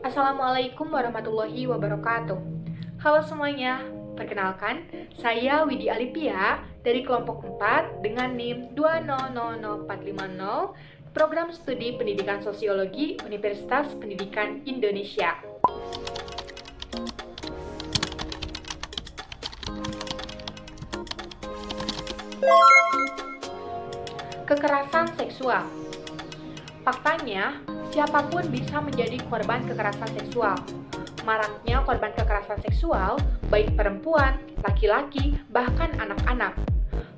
Assalamualaikum warahmatullahi wabarakatuh. Halo semuanya, perkenalkan, saya Widi Alipia dari kelompok 4 dengan NIM 2000450, Program Studi Pendidikan Sosiologi Universitas Pendidikan Indonesia. Kekerasan seksual. Faktanya, siapapun bisa menjadi korban kekerasan seksual. Maraknya korban kekerasan seksual, baik perempuan, laki-laki, bahkan anak-anak.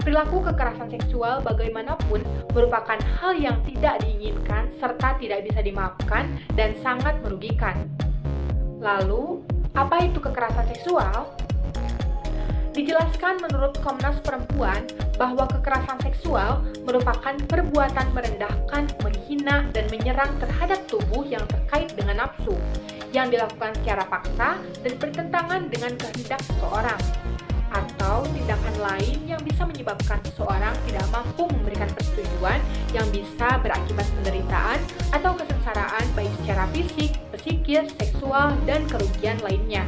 Perilaku kekerasan seksual bagaimanapun merupakan hal yang tidak diinginkan serta tidak bisa dimaafkan dan sangat merugikan. Lalu, apa itu kekerasan seksual? Dijelaskan menurut Komnas Perempuan bahwa kekerasan seksual merupakan perbuatan merendahkan, menghina, dan menyerang terhadap tubuh yang terkait dengan nafsu, yang dilakukan secara paksa dan bertentangan dengan kehendak seseorang, atau tindakan lain yang bisa menyebabkan seseorang tidak mampu memberikan persetujuan yang bisa berakibat penderitaan atau kesengsaraan baik secara fisik, psikis, seksual, dan kerugian lainnya.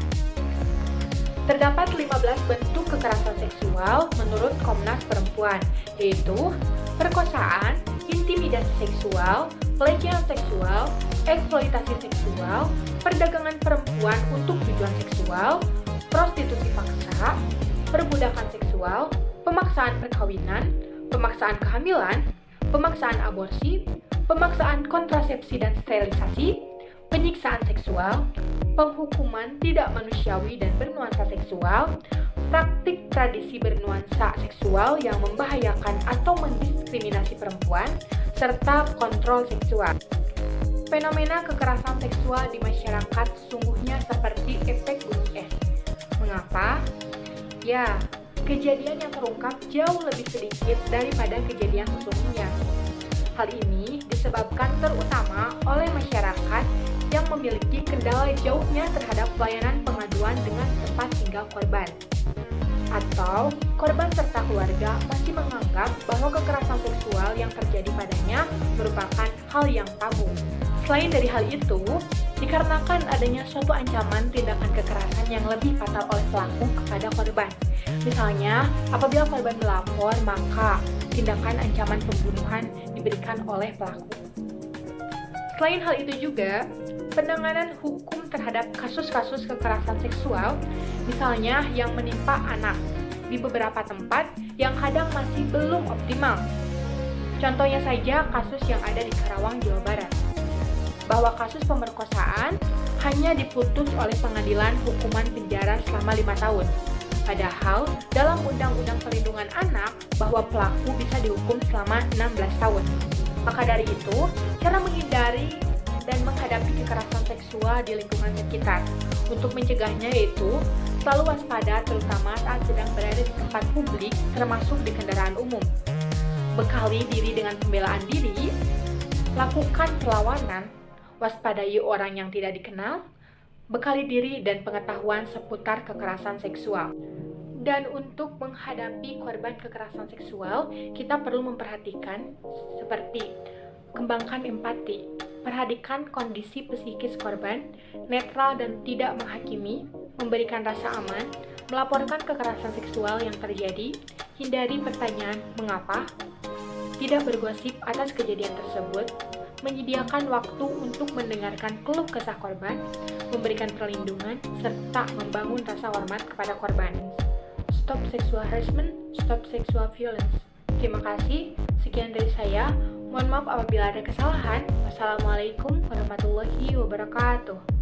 Terdapat 15 bentuk kekerasan seksual menurut Komnas Perempuan, yaitu perkosaan, intimidasi seksual, pelecehan seksual, eksploitasi seksual, perdagangan perempuan untuk tujuan seksual, prostitusi paksa, perbudakan seksual, pemaksaan perkawinan, pemaksaan kehamilan, pemaksaan aborsi, pemaksaan kontrasepsi dan sterilisasi, penyiksaan seksual, penghukuman tidak manusiawi dan bernuansa seksual, praktik tradisi bernuansa seksual yang membahayakan atau mendiskriminasi perempuan, serta kontrol seksual. Fenomena kekerasan seksual di masyarakat sungguhnya seperti efek gunung es. Mengapa? Ya, kejadian yang terungkap jauh lebih sedikit daripada kejadian sesungguhnya. Hal ini disebabkan terutama oleh masyarakat yang memiliki kendala jauhnya terhadap pelayanan pengaduan dengan tempat tinggal korban. Atau korban serta keluarga masih menganggap bahwa kekerasan seksual yang terjadi padanya merupakan hal yang tabu. Selain dari hal itu, dikarenakan adanya suatu ancaman tindakan kekerasan yang lebih fatal oleh pelaku kepada korban. Misalnya, apabila korban melapor, maka tindakan ancaman pembunuhan diberikan oleh pelaku. Selain hal itu juga, penanganan hukum terhadap kasus-kasus kekerasan seksual, misalnya yang menimpa anak, di beberapa tempat yang kadang masih belum optimal. Contohnya saja kasus yang ada di Karawang, Jawa Barat, bahwa kasus pemerkosaan hanya diputus oleh pengadilan hukuman penjara selama 5 tahun. Padahal dalam Undang-Undang Perlindungan Anak bahwa pelaku bisa dihukum selama 16 tahun. Maka dari itu, cara menghindari dan menghadapi kekerasan seksual di lingkungan sekitar untuk mencegahnya yaitu selalu waspada terutama saat sedang berada di tempat publik termasuk di kendaraan umum. Bekali diri dengan pembelaan diri, lakukan perlawanan, waspadai orang yang tidak dikenal, bekali diri dan pengetahuan seputar kekerasan seksual. Dan untuk menghadapi korban kekerasan seksual, kita perlu memperhatikan seperti kembangkan empati, perhatikan kondisi psikis korban, netral dan tidak menghakimi, memberikan rasa aman, melaporkan kekerasan seksual yang terjadi, hindari pertanyaan mengapa, tidak bergosip atas kejadian tersebut, menyediakan waktu untuk mendengarkan keluh kesah korban, memberikan perlindungan, serta membangun rasa hormat kepada korban. Stop sexual harassment, stop sexual violence. Terima kasih, sekian dari saya. Mohon maaf apabila ada kesalahan. Wassalamualaikum warahmatullahi wabarakatuh.